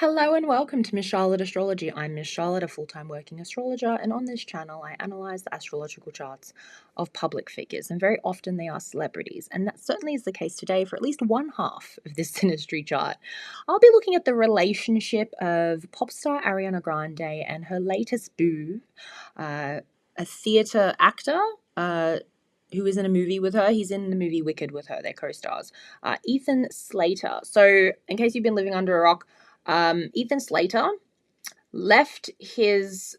Hello and welcome to Miss Charlotte Astrology. I'm Miss Charlotte, a full-time working astrologer, and on this channel I analyze the astrological charts of public figures, and very often they are celebrities, and that certainly is the case today for at least one half of this Synastry chart. I'll be looking at the relationship of pop star Ariana Grande and her latest boo, a theatre actor, who is in a movie with her. He's in the movie Wicked with her. They're co-stars. Ethan Slater. So, in case you've been living under a rock, Ethan Slater left his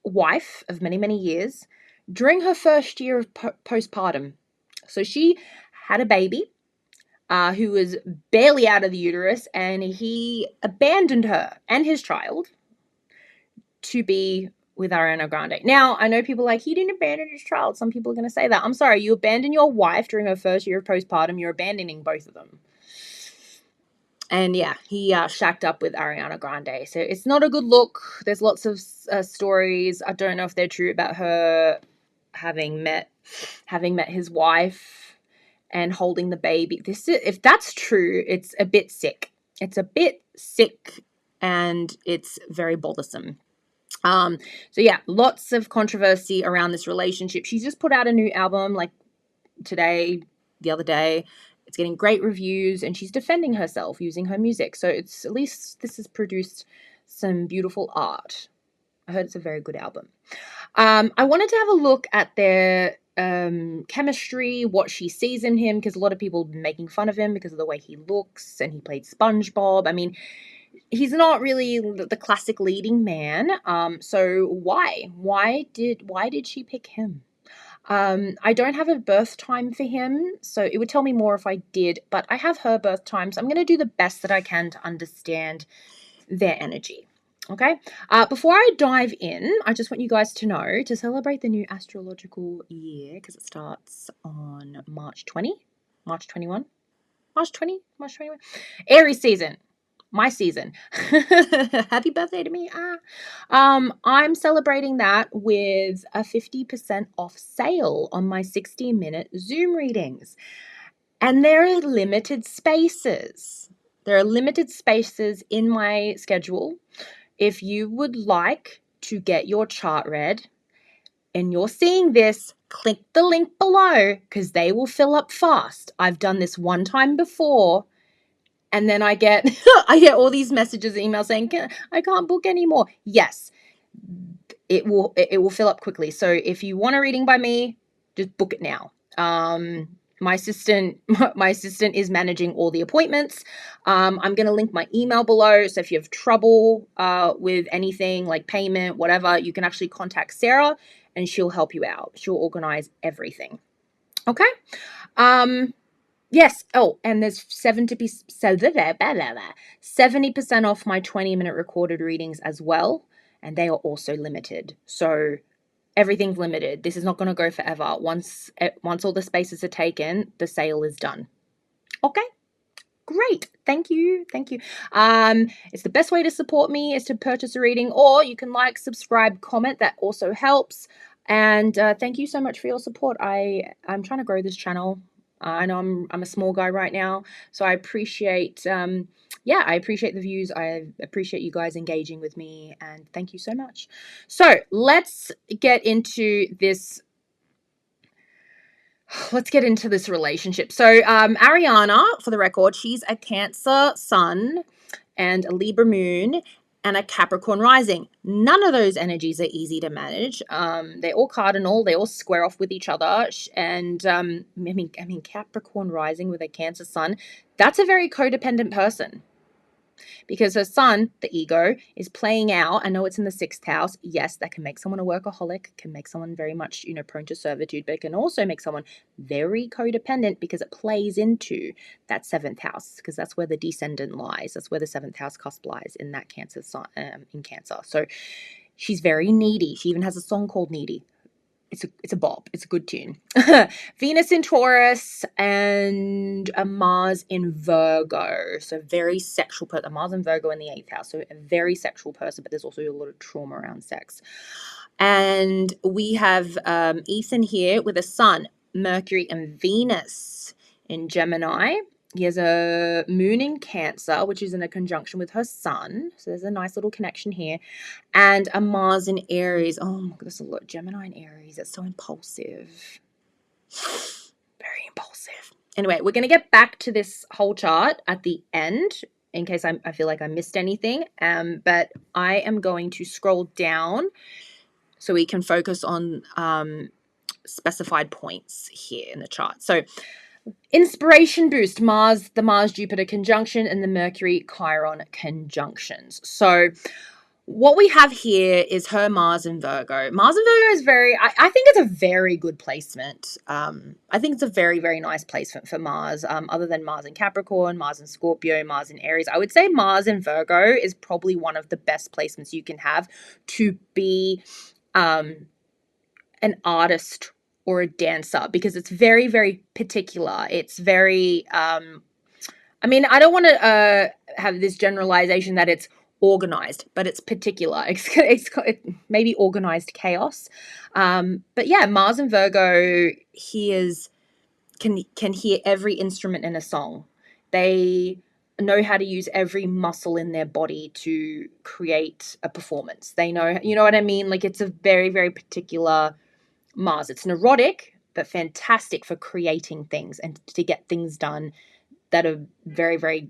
wife of many, many years during her first year of postpartum. So she had a baby who was barely out of the uterus, and he abandoned her and his child to be with Ariana Grande. Now, I know people are like, he didn't abandon his child. Some people are going to say that. I'm sorry, you abandon your wife during her first year of postpartum, you're abandoning both of them. And yeah, he shacked up with Ariana Grande. So it's not a good look. There's lots of stories. I don't know if they're true about her having met his wife and holding the baby. If that's true, it's a bit sick. It's a bit sick and it's very bothersome. So yeah, lots of controversy around this relationship. She's just put out a new album like the other day. It's getting great reviews and she's defending herself using her music. So it's, at least this has produced some beautiful art. I heard it's a very good album. I wanted to have a look at their chemistry, what she sees in him, because a lot of people have been making fun of him because of the way he looks, and he played SpongeBob. I mean, he's not really the classic leading man. So why did she pick him? I don't have a birth time for him, so it would tell me more if I did, but I have her birth time, so I'm going to do the best that I can to understand their energy. Okay, before I dive in, I just want you guys to know, to celebrate the new astrological year, because it starts on March 21, Aries season. My season. Happy birthday to me. I'm celebrating that with a 50% off sale on my 60-minute Zoom readings. And there are limited spaces. There are limited spaces in my schedule. If you would like to get your chart read and you're seeing this, click the link below because they will fill up fast. I've done this one time before. And then I get all these messages and emails saying, I can't book anymore. Yes, it will fill up quickly. So if you want a reading by me, just book it now. My assistant is managing all the appointments. I'm going to link my email below. So if you have trouble with anything like payment, whatever, you can actually contact Sarah and she'll help you out. She'll organize everything. Okay. Yes. Oh, and there's 70% off my 20-minute recorded readings as well. And they are also limited. So everything's limited. This is not going to go forever. Once all the spaces are taken, the sale is done. Okay. Great. Thank you. It's the best way to support me is to purchase a reading, or you can like, subscribe, comment. That also helps. And thank you so much for your support. I'm trying to grow this channel. I know I'm a small guy right now, so I appreciate I appreciate the views. I appreciate you guys engaging with me, and thank you so much. So let's get into this. Relationship. So Ariana, for the record, she's a Cancer sun and a Libra moon and a Capricorn rising. None of those energies are easy to manage. They're all cardinal. They all square off with each other. And I mean, Capricorn rising with a Cancer sun, that's a very codependent person. Because her sun, the ego, is playing out. I know it's in the 6th house. Yes, that can make someone a workaholic, can make someone very much, prone to servitude, but it can also make someone very codependent because it plays into that 7th house, because that's where the descendant lies. That's where the 7th house cusp lies, in that Cancer sun, in Cancer. So she's very needy. She even has a song called Needy. It's a bop. It's a good tune. Venus in Taurus and a Mars in Virgo. So very sexual person. Mars in Virgo in the 8th house. So a very sexual person, but there's also a lot of trauma around sex. And we have Ethan here with a Sun, Mercury and Venus in Gemini. he has a moon in Cancer, which is in a conjunction with her sun. So there's a nice little connection here. And a Mars in Aries. Oh my goodness, a lot. Gemini and Aries. It's so impulsive. Very impulsive. Anyway, we're going to get back to this whole chart at the end in case I feel like I missed anything. But I am going to scroll down so we can focus on specified points here in the chart. So inspiration boost, Mars, the Mars-Jupiter conjunction and the Mercury-Chiron conjunctions. So what we have here is her Mars in Virgo. Mars in Virgo is I think it's a very good placement. I think it's a very, very nice placement for Mars. Other than Mars in Capricorn, Mars in Scorpio, Mars in Aries, I would say Mars in Virgo is probably one of the best placements you can have to be an artist or a dancer, because it's very, very particular. It's very, I don't want to have this generalization that it's organized, but it's particular. It's maybe organized chaos. But yeah, Mars and Virgo can hear every instrument in a song. They know how to use every muscle in their body to create a performance. They know, you know what I mean? Like, it's a very, very particular Mars. It's neurotic, but fantastic for creating things and to get things done that are very, very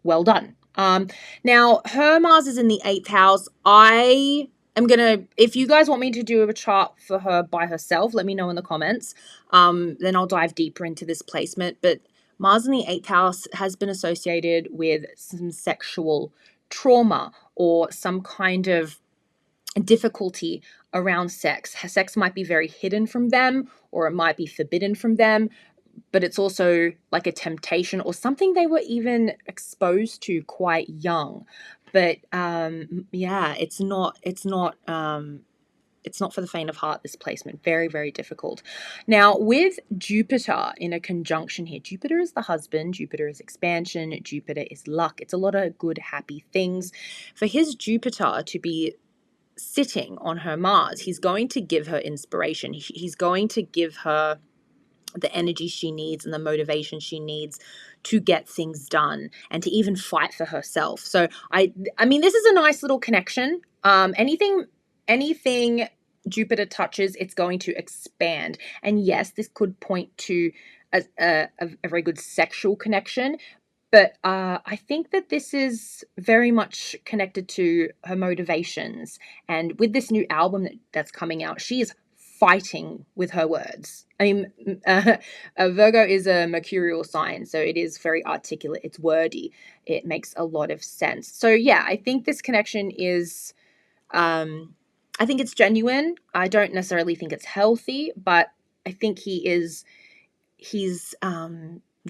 well done. Now, her Mars is in the 8th house. I am going to, if you guys want me to do a chart for her by herself, let me know in the comments. Then I'll dive deeper into this placement. But Mars in the 8th house has been associated with some sexual trauma or some kind of difficulty around sex. Sex might be very hidden from them, or it might be forbidden from them, but it's also like a temptation or something they were even exposed to quite young. But yeah, it's not for the faint of heart, this placement. Very, very difficult. Now, with Jupiter in a conjunction here, Jupiter is the husband, Jupiter is expansion, Jupiter is luck. It's a lot of good, happy things. For his Jupiter to be sitting on her Mars, he's going to give her inspiration. He's going to give her the energy she needs and the motivation she needs to get things done and to even fight for herself. So I mean, this is a nice little connection. Anything Jupiter touches, it's going to expand. And yes, this could point to a very good sexual connection. But I think that this is very much connected to her motivations. And with this new album that's coming out, she is fighting with her words. I mean, Virgo is a mercurial sign, so it is very articulate. It's wordy. It makes a lot of sense. So yeah, I think this connection is, I think it's genuine. I don't necessarily think it's healthy, but I think he's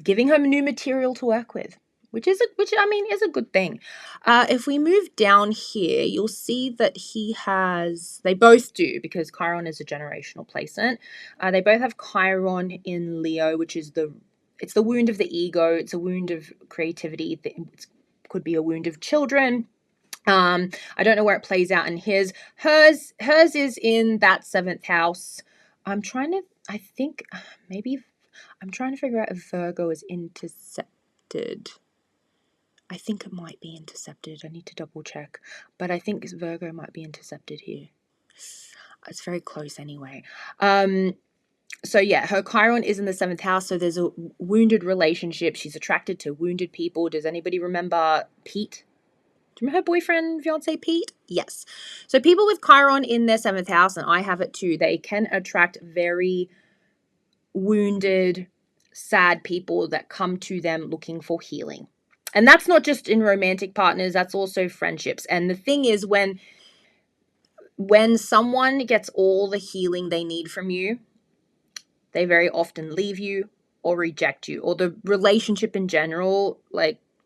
giving her new material to work with, which is a good thing. If we move down here, you'll see that they both do, because Chiron is a generational placement. They both have Chiron in Leo, which is it's the wound of the ego. It's a wound of creativity. It could be a wound of children. I don't know where it plays out in his. Hers is in that 7th house. I'm trying to figure out if Virgo is intercepted. I think it might be intercepted. I need to double check. But I think Virgo might be intercepted here. It's very close anyway. So yeah, her Chiron is in the 7th house. So there's a wounded relationship. She's attracted to wounded people. Does anybody remember Pete? Do you remember her boyfriend, fiance Pete? Yes. So people with Chiron in their 7th house, and I have it too, they can attract very wounded, sad people that come to them looking for healing. And that's not just in romantic partners, that's also friendships. And the thing is, when someone gets all the healing they need from you, they very often leave you or reject you, or the relationship in general,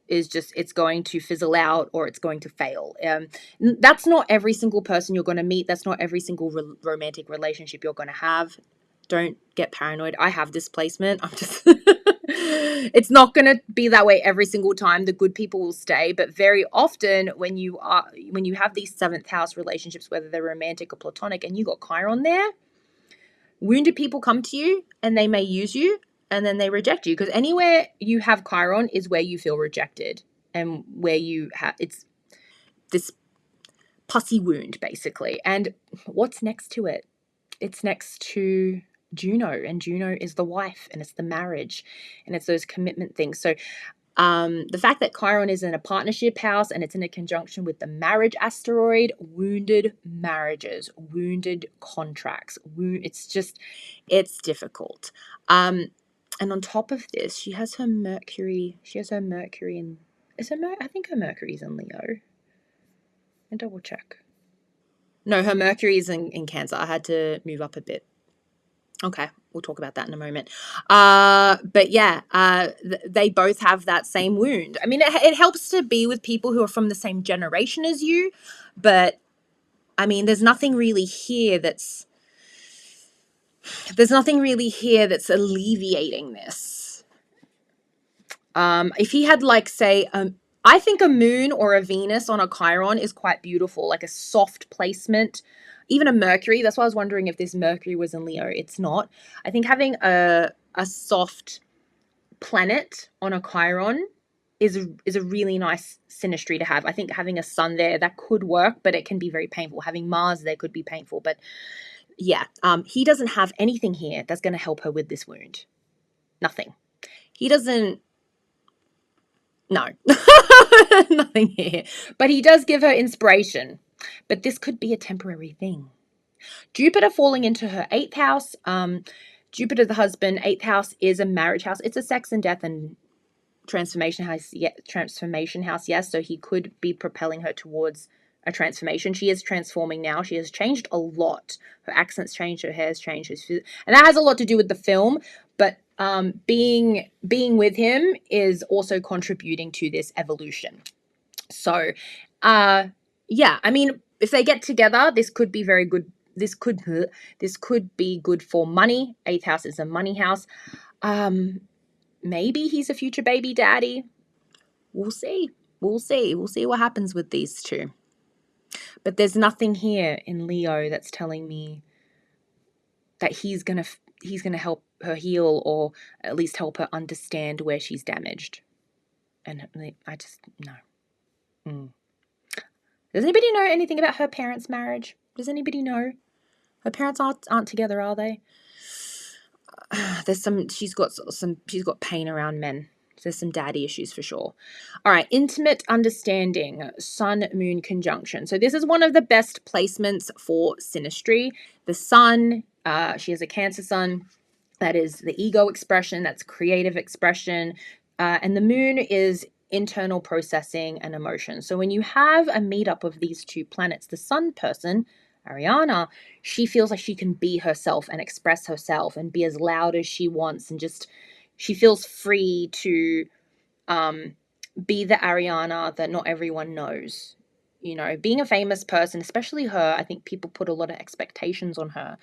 it's going to fizzle out, or it's going to fail. That's not every single person you're going to meet. That's not every single romantic relationship you're going to have. Don't get paranoid. I have this placement. I'm just it's not going to be that way every single time. The good people will stay, but very often when you have these 7th house relationships, whether they're romantic or platonic, and you got Chiron there, wounded people come to you and they may use you, and then they reject you, because anywhere you have Chiron is where you feel rejected, and where you have, it's this pussy wound, basically. And what's next to it? It's next to Juno, and Juno is the wife, and it's the marriage, and it's those commitment things. So the fact that Chiron is in a partnership house and it's in a conjunction with the marriage asteroid, wounded marriages, wounded contracts, it's difficult. And on top of this, she has her Mercury in, I think her Mercury's in Leo. And double check. No, her Mercury is in Cancer. I had to move up a bit. Okay, we'll talk about that in a moment. But yeah, they both have that same wound. I mean, it helps to be with people who are from the same generation as you, but I mean, there's nothing really here that's alleviating this. If he had, like, say, I think a moon or a Venus on a Chiron is quite beautiful, like a soft placement. Even a Mercury. That's why I was wondering if this Mercury was in Leo. It's not. I think having a soft planet on a Chiron is a really nice synastry to have. I think having a sun there, that could work, but it can be very painful. Having Mars there could be painful. But yeah, he doesn't have anything here that's going to help her with this wound. Nothing. He doesn't. No. Nothing here. But he does give her inspiration. But this could be a temporary thing. Jupiter falling into her 8th house. Jupiter, the husband, 8th house is a marriage house. It's a sex and death and transformation house. Yes. So he could be propelling her towards a transformation. She is transforming now. She has changed a lot. Her accent's changed. Her hair's changed. And that has a lot to do with the film. But being with him is also contributing to this evolution. So, yeah, I mean, if they get together, this could be very good. This could be good for money. 8th house is a money house. Maybe he's a future baby daddy. We'll see. We'll see what happens with these two. But there's nothing here in Leo that's telling me that he's gonna help her heal, or at least help her understand where she's damaged. And I just, no. Does anybody know anything about her parents' marriage? Does anybody know? Her parents aren't together, are they? She's got pain around men. There's some daddy issues for sure. All right, intimate understanding, sun-moon conjunction. So this is one of the best placements for synastry. The sun, she has a Cancer sun. That is the ego expression. That's creative expression. And the moon is internal processing and emotion. So when you have a meetup of these two planets, the sun person, Ariana, she feels like she can be herself and express herself and be as loud as she wants, and just she feels free to be the Ariana that not everyone knows. You know, being a famous person, especially her, I think people put a lot of expectations on her.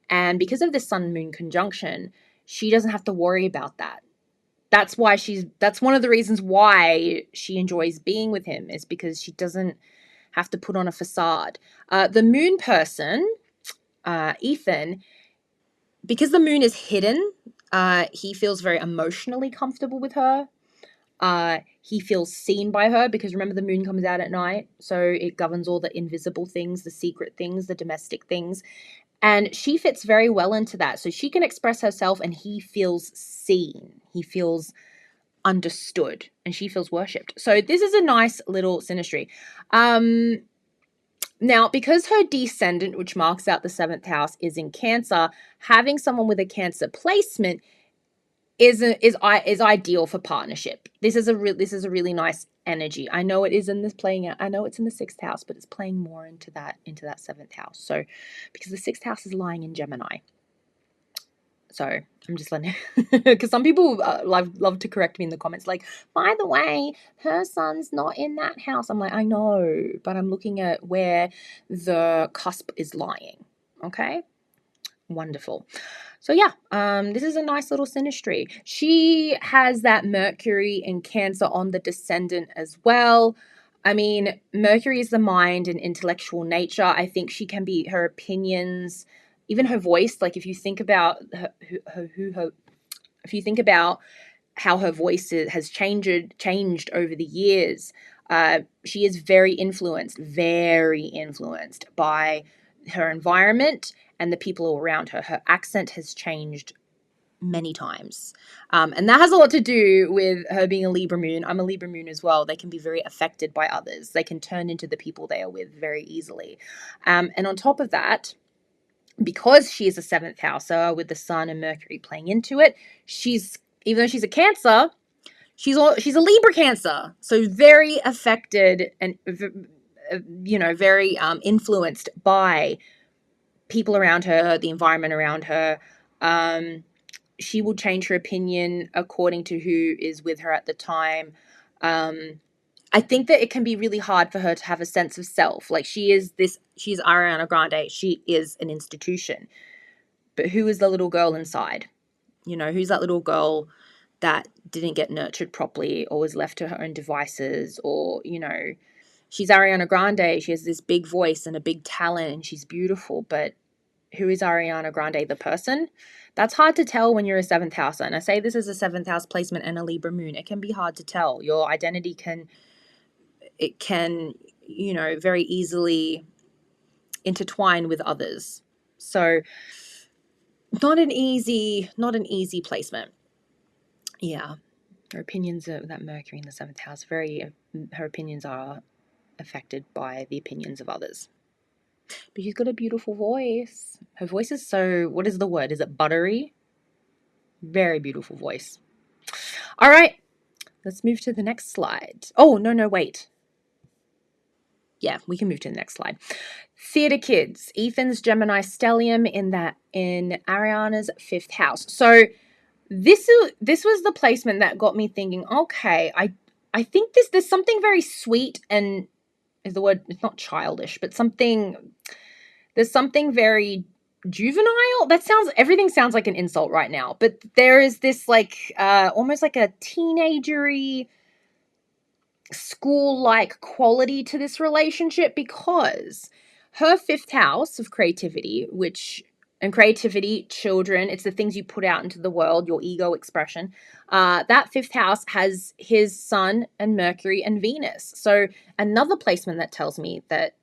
And because of the sun-moon conjunction, she doesn't have to worry about that. That's one of the reasons why she enjoys being with him, is because she doesn't have to put on a facade. The moon person, Ethan, because the moon is hidden, he feels very emotionally comfortable with her. He feels seen by her, because remember, the moon comes out at night, so it governs all the invisible things, the secret things, the domestic things. And she fits very well into that. So she can express herself, and he feels seen. He feels understood, and she feels worshipped. So this is a nice little synastry. Now, because her descendant, which marks out the 7th house, is in Cancer, having someone with a Cancer placement is ideal for partnership. This is a really nice energy. I know it is in this playing out. I know it's in the 6th house, but it's playing more into that 7th house. So, because the 6th house is lying in Gemini. So I'm just letting, because some people love to correct me in the comments, like, by the way, her son's not in that house. I'm like, I know, but I'm looking at where the cusp is lying. Okay, wonderful. So yeah, this is a nice little synastry. She has that Mercury in Cancer on the descendant as well. I mean, Mercury is the mind and intellectual nature. I think she can be, her opinions, even her voice. Like, if you think about her If you think about how her voice has changed over the years, she is very influenced by her environment and the people around her. Her accent has changed many times. And that has a lot to do with her being a Libra moon. I'm a Libra moon as well. They can be very affected by others. They can turn into the people they are with very easily. And on top of that, because she is a seventh houser with the Sun and Mercury playing into it, even though she's a Cancer, she's a Libra Cancer, so very affected and very influenced by people around her, the environment around her. She will change her opinion according to who is with her at the time. I think that it can be really hard for her to have a sense of self. Like she's Ariana Grande. She is an institution. But who is the little girl inside? Who's that little girl that didn't get nurtured properly or was left to her own devices? Or, she's Ariana Grande. She has this big voice and a big talent and she's beautiful. But who is Ariana Grande, the person? That's hard to tell when you're a seventh house. And I say this is a seventh house placement and a Libra moon. It can be hard to tell. Your identity can very easily intertwine with others. So not an easy placement. Yeah. Her opinions of that Mercury in the seventh house, her opinions are affected by the opinions of others. But she's got a beautiful voice. Her voice is what is the word? Is it buttery? Very beautiful voice. All right, let's move to the next slide. Oh, no, wait. Yeah, we can move to the next slide. Theater kids. Ethan's Gemini stellium in Ariana's fifth house. So this was the placement that got me thinking, okay, I think there's something very sweet and is the word, it's not childish, but there's something very juvenile. Everything sounds like an insult right now, but there is this almost like a teenagery school-like quality to this relationship, because her fifth house of creativity, children, it's the things you put out into the world, your ego expression. That fifth house has his Sun and Mercury and Venus. So another placement that tells me that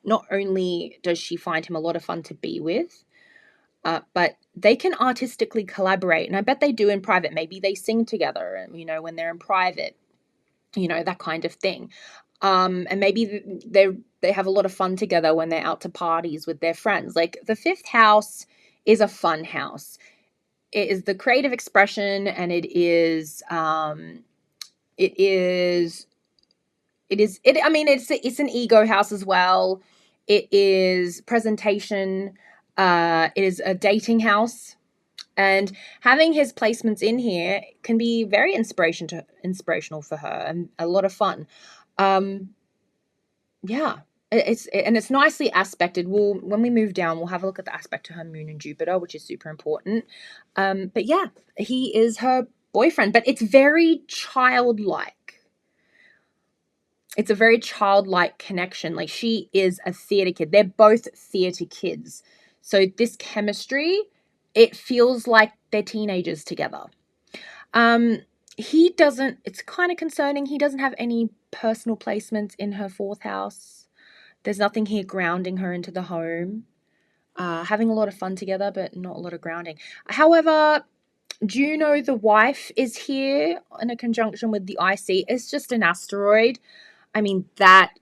not only does she find him a lot of fun to be with, but they can artistically collaborate. And I bet they do in private. Maybe they sing together, when they're in private, that kind of thing. And maybe they have a lot of fun together when they're out to parties with their friends. Like the fifth house is a fun house. It is the creative expression, and it's an ego house as well. It is presentation. It is a dating house. And having his placements in here can be very inspirational for her and a lot of fun. Yeah, it's nicely aspected. When we move down, we'll have a look at the aspect to her moon and Jupiter, which is super important. But yeah, he is her boyfriend, but it's very childlike. It's a very childlike connection. Like she is a theater kid. They're both theater kids. So this chemistry, it feels like they're teenagers together. It's kind of concerning. He doesn't have any personal placements in her fourth house. There's nothing here grounding her into the home. Having a lot of fun together, but not a lot of grounding. However, Juno, the wife, is here in a conjunction with the IC. It's just an asteroid. That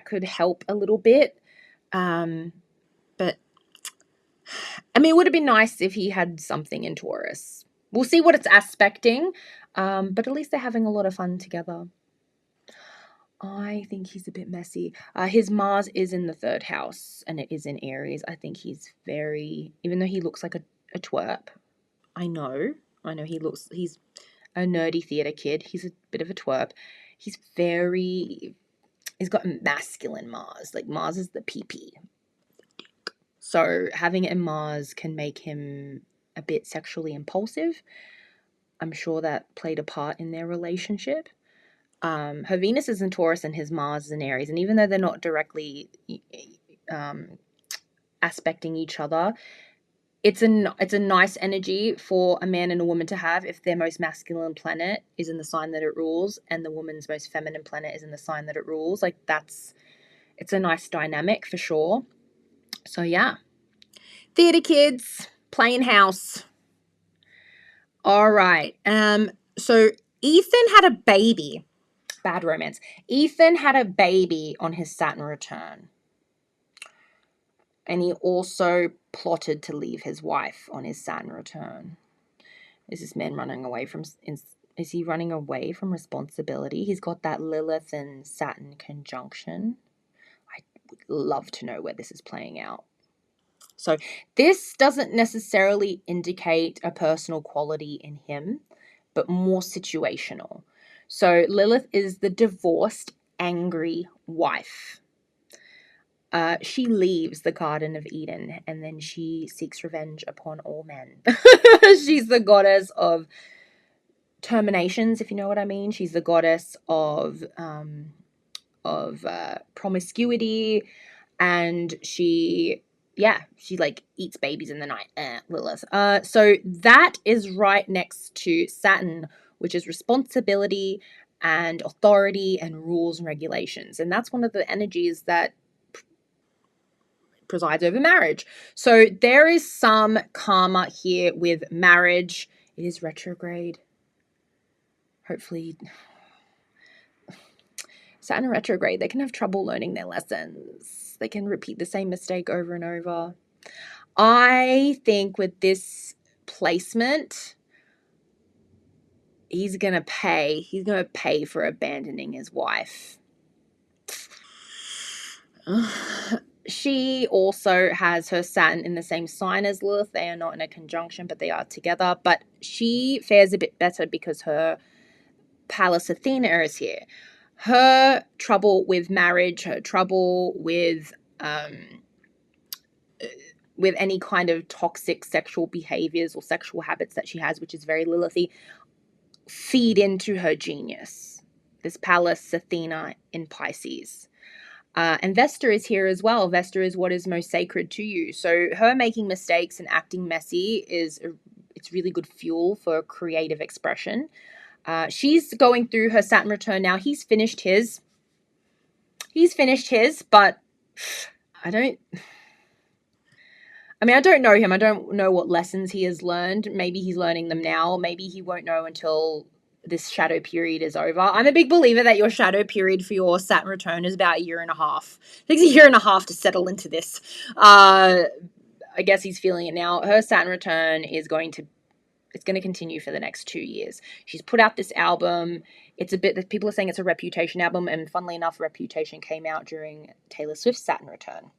could help a little bit. But it would have been nice if he had something in Taurus. We'll see what it's aspecting. But at least they're having a lot of fun together. I think he's a bit messy. His Mars is in the third house, and it is in Aries. I think he's even though he looks like a twerp, I know he's a nerdy theater kid. He's a bit of a twerp. He's got masculine Mars. Like Mars is the PP. So having it in Mars can make him a bit sexually impulsive. I'm sure that played a part in their relationship. Her Venus is in Taurus and his Mars is in Aries. And even though they're not directly aspecting each other, it's a nice energy for a man and a woman to have if their most masculine planet is in the sign that it rules and the woman's most feminine planet is in the sign that it rules. Like it's a nice dynamic for sure. So yeah. Theater kids, playing house. All right. So Ethan had a baby. Bad romance. Ethan had a baby on his Saturn return. And he also plotted to leave his wife on his Saturn return. Is this man running away from... Is he running away from responsibility? He's got that Lilith and Saturn conjunction. I would love to know where this is playing out. So this doesn't necessarily indicate a personal quality in him, but more situational. So Lilith is the divorced, angry wife. She leaves the Garden of Eden and then she seeks revenge upon all men. She's the goddess of terminations, if you know what I mean. She's the goddess of promiscuity, and she like eats babies in the night. Lilith. So that is right next to Saturn, which is responsibility and authority and rules and regulations, and that's one of the energies that presides over marriage. So there is some karma here with marriage. It is retrograde. Hopefully, Saturn retrograde, they can have trouble learning their lessons. They can repeat the same mistake over and over. I think with this placement, he's going to pay. He's going to pay for abandoning his wife. She also has her Saturn in the same sign as Lilith. They are not in a conjunction, but they are together. But she fares a bit better because her Pallas Athena is here. Her trouble with marriage, her trouble with any kind of toxic sexual behaviors or sexual habits that she has, which is very Lilithy, feed into her genius. This Pallas Athena in Pisces. And Vesta is here as well. Vesta is what is most sacred to you. So her making mistakes and acting messy it's really good fuel for creative expression. She's going through her Saturn return now. He's finished his, but I don't know him. I don't know what lessons he has learned. Maybe he's learning them now. Maybe he won't know until this shadow period is over. I'm a big believer that your shadow period for your Saturn return is about 1.5 years. It takes 1.5 years to settle into this. I guess he's feeling it now. Her Saturn return is going to continue for the next 2 years. She's put out this album. It's a bit that people are saying it's a Reputation album, and funnily enough, Reputation came out during Taylor Swift's Saturn return.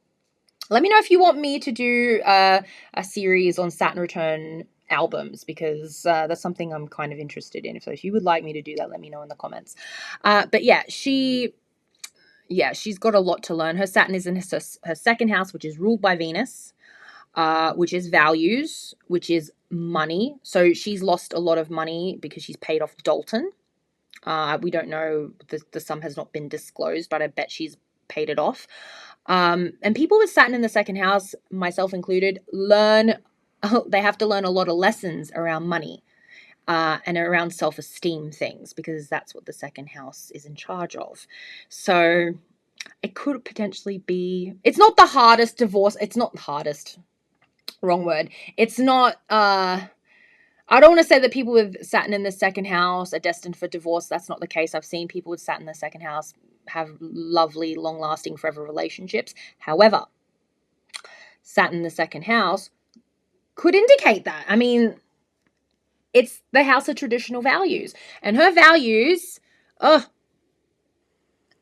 Let me know if you want me to do a series on Saturn return albums, because that's something I'm kind of interested in. So if you would like me to do that, let me know in the comments. But yeah, she's got a lot to learn. Her Saturn is in her second house, which is ruled by Venus, which is values, which is money. So she's lost a lot of money because she's paid off Dalton. We don't know, the sum has not been disclosed, but I bet she's paid it off. And people with Saturn in the second house, myself included, they have to learn a lot of lessons around money and around self-esteem things, because that's what the second house is in charge of. So it could potentially be, it's not the hardest divorce. It's not the hardest. Wrong word. It's not, I don't want to say that people with Saturn in the second house are destined for divorce. That's not the case. I've seen people with Saturn in the second house have lovely, long-lasting, forever relationships. However, Saturn in the second house could indicate that. I mean, it's the house of traditional values. And her values,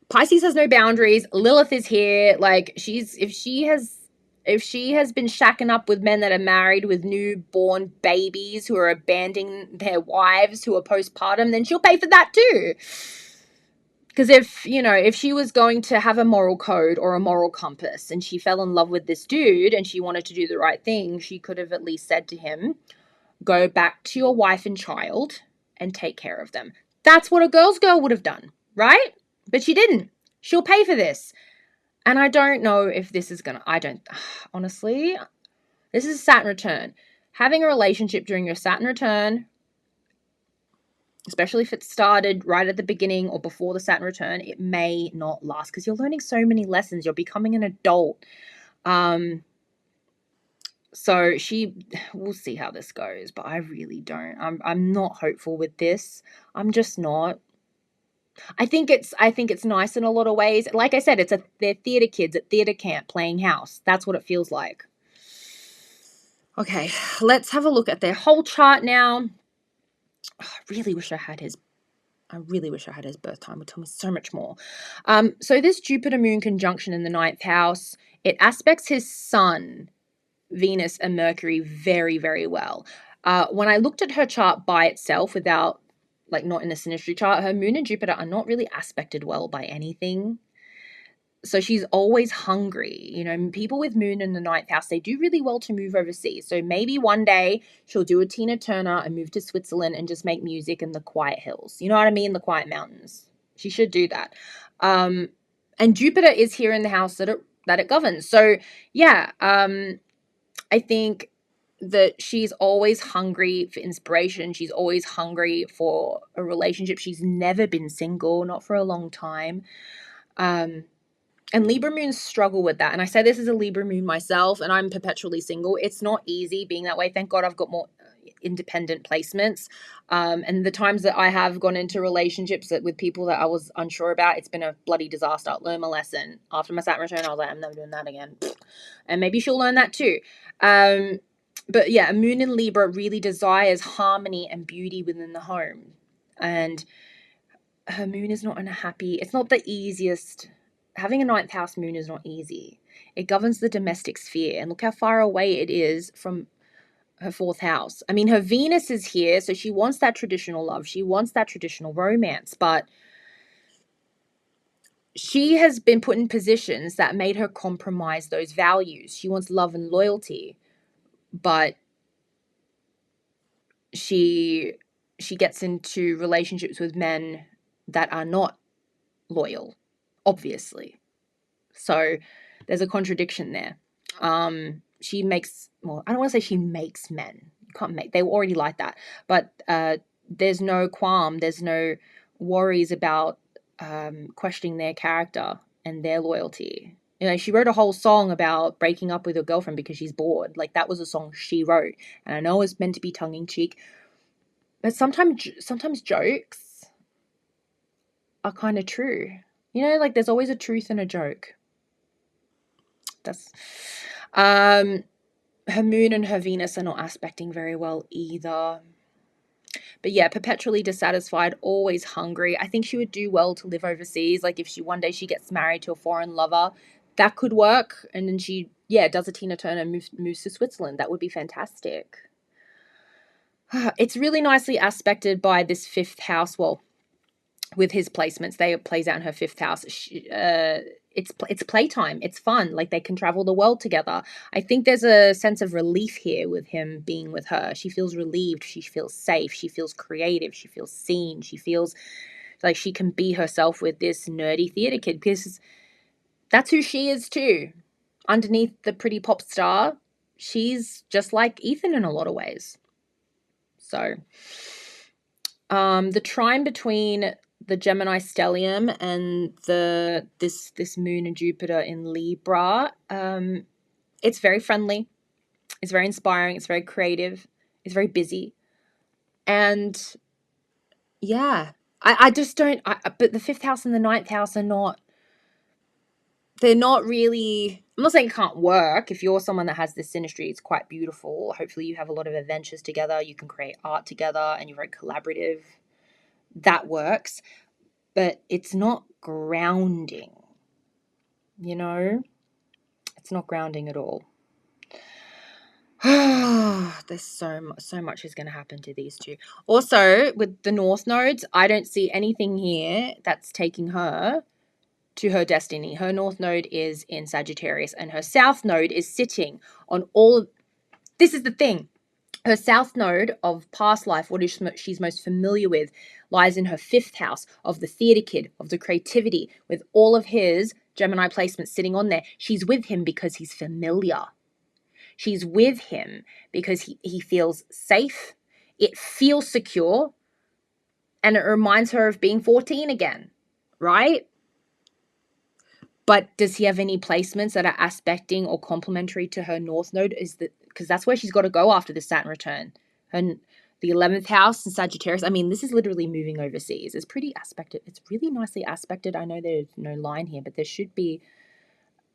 Pisces has no boundaries. Lilith is here. Like, if she has been shacking up with men that are married with newborn babies who are abandoning their wives who are postpartum, then she'll pay for that too. Because if she was going to have a moral code or a moral compass and she fell in love with this dude and she wanted to do the right thing, she could have at least said to him, go back to your wife and child and take care of them. That's what a girl's girl would have done, right? But she didn't. She'll pay for this. And I don't know if this is honestly, This is a Saturn return. Having a relationship during your Saturn return, especially if it started right at the beginning or before the Saturn return, it may not last because you're learning so many lessons. You're becoming an adult. So we'll see how this goes, but I really don't. I'm not hopeful with this. I'm just not. I think it's nice in a lot of ways. Like I said, they're theater kids at theater camp playing house. That's what it feels like. Okay, let's have a look at their whole chart now. I really wish I had his birth time. It would tell me so much more. So this Jupiter-Moon conjunction in the 9th house, it aspects his sun, Venus, and Mercury very, very well. When I looked at her chart by itself without, not in a synastry chart, her Moon and Jupiter are not really aspected well by anything. So she's always hungry. People with Moon in the 9th house, they do really well to move overseas. So maybe one day she'll do a Tina Turner and move to Switzerland and just make music in the quiet hills. You know what I mean? The quiet mountains. She should do that. And Jupiter is here in the house that it governs. So yeah, I think that she's always hungry for inspiration. She's always hungry for a relationship. She's never been single, not for a long time. And Libra moons struggle with that. And I say this as a Libra moon myself, and I'm perpetually single. It's not easy being that way. Thank God I've got more independent placements. And the times that I have gone into relationships with people that I was unsure about, it's been a bloody disaster. I learned my lesson. After my Saturn return, I was like, I'm never doing that again. And maybe she'll learn that too. But yeah, a moon in Libra really desires harmony and beauty within the home. And her moon is not it's not the easiest. Having a 9th house moon is not easy. It governs the domestic sphere. And look how far away it is from her 4th house. I mean, her Venus is here, so she wants that traditional love. She wants that traditional romance. But she has been put in positions that made her compromise those values. She wants love and loyalty. But she gets into relationships with men that are not loyal, obviously. So there's a contradiction there. She makes, well, I don't want to say she makes men. You can't make, they were already like that. But there's no qualm, there's no worries about questioning their character and their loyalty. She wrote a whole song about breaking up with her girlfriend because she's bored. That was a song she wrote. And I know it's meant to be tongue-in-cheek, but sometimes jokes are kind of true. There's always a truth in a joke. That's her moon and her Venus are not aspecting very well either. But yeah, perpetually dissatisfied, always hungry. I think she would do well to live overseas. If one day she gets married to a foreign lover, that could work. And then she does a Tina Turner and moves to Switzerland. That would be fantastic. It's really nicely aspected by this 5th house. Well, with his placements, it plays out in her 5th house. It's playtime. It's fun. They can travel the world together. I think there's a sense of relief here with him being with her. She feels relieved. She feels safe. She feels creative. She feels seen. She feels like she can be herself with this nerdy theater kid, because that's who she is too. Underneath the pretty pop star, she's just like Ethan in a lot of ways. So the trine between the Gemini stellium and this moon and Jupiter in Libra, it's very friendly, it's very inspiring, it's very creative, it's very busy. And yeah, I just don't, but the 5th house and the 9th house they're not really, I'm not saying it can't work. If you're someone that has this synastry, it's quite beautiful. Hopefully you have a lot of adventures together, you can create art together, and you're very collaborative. That works. But it's not grounding, It's not grounding at all. There's so much is going to happen to these two. Also, with the North nodes, I don't see anything here that's taking her to her destiny. Her North node is in Sagittarius, and her South node is sitting on all. This is the thing. Her South node of past life, what she's most familiar with, lies in her 5th house of the theater kid, of the creativity, with all of his Gemini placements sitting on there. She's with him because he's familiar. She's with him because he feels safe. It feels secure. And it reminds her of being 14 again, right? But does he have any placements that are aspecting or complementary to her North Node? Because that's where she's got to go after the Saturn return. The 11th house in Sagittarius. I mean, this is literally moving overseas. It's pretty aspected. It's really nicely aspected. I know there's no line here, but there should be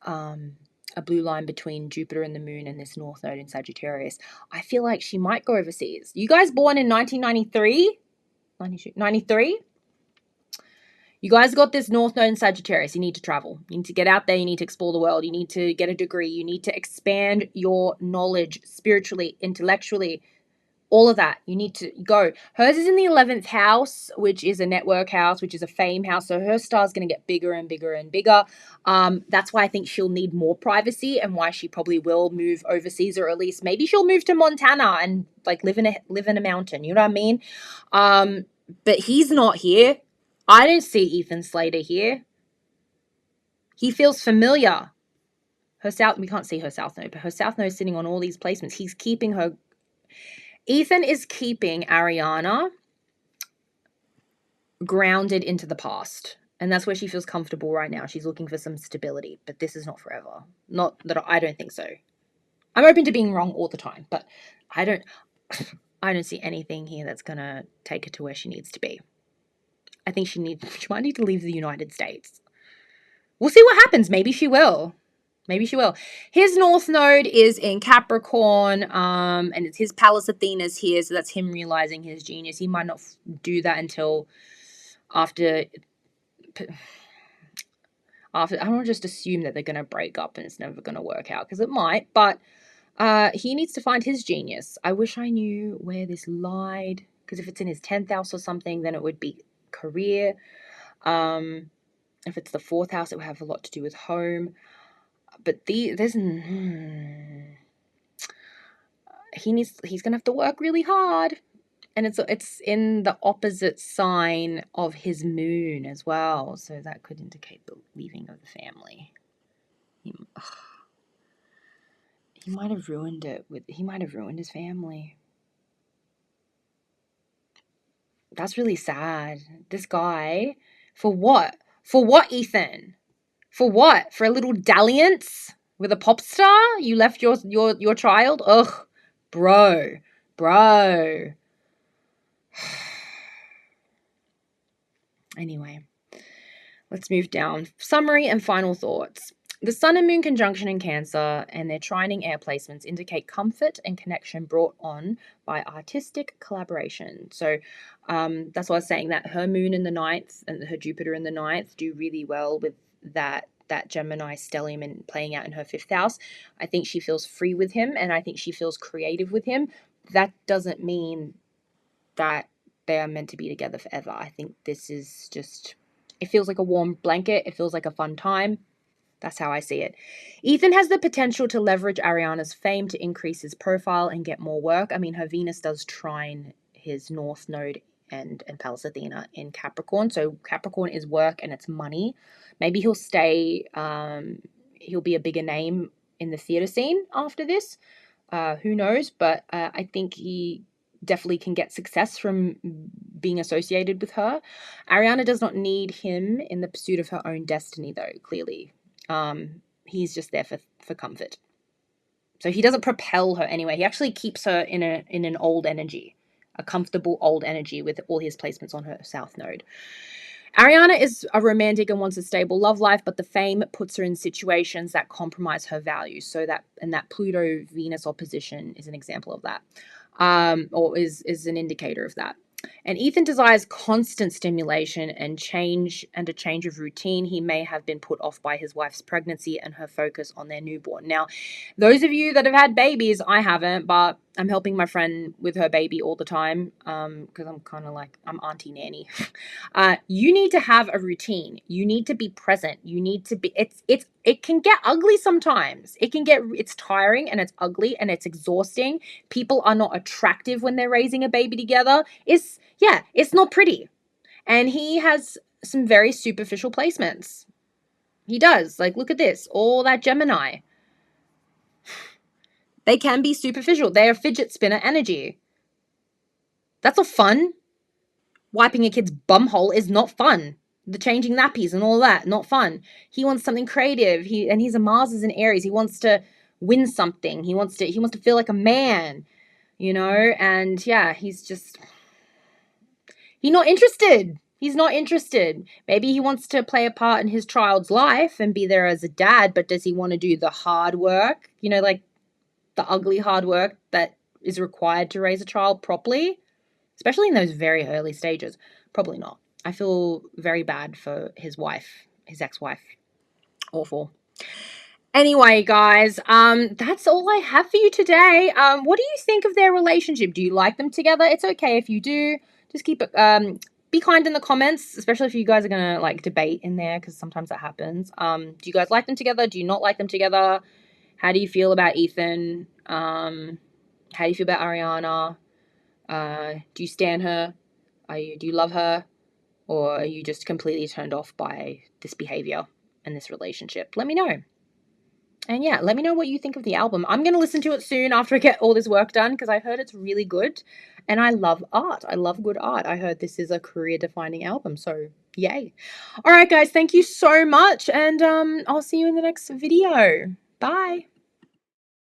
a blue line between Jupiter and the moon and this North Node in Sagittarius. I feel like she might go overseas. You guys born in 1993? 93? You guys got this North Node in Sagittarius. You need to travel. You need to get out there. You need to explore the world. You need to get a degree. You need to expand your knowledge spiritually, intellectually, all of that. You need to go. Hers is in the 11th house, which is a network house, which is a fame house. So her star's going to get bigger and bigger and bigger. That's why I think she'll need more privacy and why she probably will move overseas, or at least maybe she'll move to Montana and like live in a mountain. You know what I mean? But he's not here. I don't see Ethan Slater here. He feels familiar. We can't see her South Node, but her South Node is sitting on all these placements. He's keeping her. Ethan is keeping Ariana grounded into the past. And that's where she feels comfortable right now. She's looking for some stability, but this is not forever. Not that I don't think so. I'm open to being wrong all the time, but I don't see anything here that's going to take her to where she needs to be. I think she might need to leave the United States. We'll see what happens. Maybe she will. His North Node is in Capricorn, and it's his Pallas Athena's here, so that's him realizing his genius. He might not do that until after. I don't just assume that they're going to break up and it's never going to work out, because it might, but he needs to find his genius. I wish I knew where this lied, because if it's in his 10th house or something, then it would be career. If it's the 4th house, it would have a lot to do with home. But he's gonna have to work really hard, and it's in the opposite sign of his moon as well, so that could indicate the leaving of the family. He might have ruined it. He might have ruined his family. That's really sad. This guy, for what? For what, Ethan? For what? For a little dalliance with a pop star? You left your child? Ugh, bro. Anyway, let's move down. Summary and final thoughts. The Sun and Moon conjunction in Cancer and their trining air placements indicate comfort and connection brought on by artistic collaboration. So that's why I was saying that her Moon in the 9th and her Jupiter in the 9th do really well with that Gemini stellium and playing out in her 5th house. I think she feels free with him, and I think she feels creative with him. That doesn't mean that they are meant to be together forever. I think this is just, it feels like a warm blanket. It feels like a fun time. That's how I see it. Ethan has the potential to leverage Ariana's fame to increase his profile and get more work. I mean, her Venus does trine his North Node and Pallas Athena in Capricorn. So Capricorn is work and it's money. Maybe he'll stay, he'll be a bigger name in the theater scene after this. Who knows? But I think he definitely can get success from being associated with her. Ariana does not need him in the pursuit of her own destiny, though, clearly. He's just there for comfort. So he doesn't propel her anyway. He actually keeps her in an old energy, a comfortable old energy with all his placements on her South Node. Ariana is a romantic and wants a stable love life, but the fame puts her in situations that compromise her values. So that Pluto-Venus opposition is an example of that, or is an indicator of that. And Ethan desires constant stimulation and a change of routine. He may have been put off by his wife's pregnancy and her focus on their newborn. Now, those of you that have had babies, I haven't, but I'm helping my friend with her baby all the time, because I'm kind of like, I'm auntie nanny. You need to have a routine. You need to be present. You need to be, it can get ugly sometimes. It's tiring and it's ugly and it's exhausting. People are not attractive when they're raising a baby together. It's not pretty. And he has some very superficial placements. He does. Like, look at this. All that Gemini. They can be superficial. They are fidget spinner energy. That's not fun. Wiping a kid's bumhole is not fun. The changing nappies and all that, not fun. He wants something creative. He's a Mars is an Aries. He wants to win something. He wants to feel like a man, you know? And yeah, he's not interested. He's not interested. Maybe he wants to play a part in his child's life and be there as a dad, but does he want to do the hard work? You know, like the ugly hard work that is required to raise a child properly, especially in those very early stages? Probably not. I feel very bad for his wife, his ex-wife. Awful. Anyway, guys, that's all I have for you today. What do you think of their relationship? Do you like them together? It's okay if you do. Just keep it, be kind in the comments, especially if you guys are going to, like, debate in there, because sometimes that happens. Do you guys like them together? Do you not like them together? How do you feel about Ethan? How do you feel about Ariana? Do you stan her? Do you love her? Or are you just completely turned off by this behavior and this relationship? Let me know. And yeah, let me know what you think of the album. I'm going to listen to it soon after I get all this work done, because I heard it's really good. And I love art. I love good art. I heard this is a career-defining album, so yay. All right, guys, thank you so much. And I'll see you in the next video. Bye.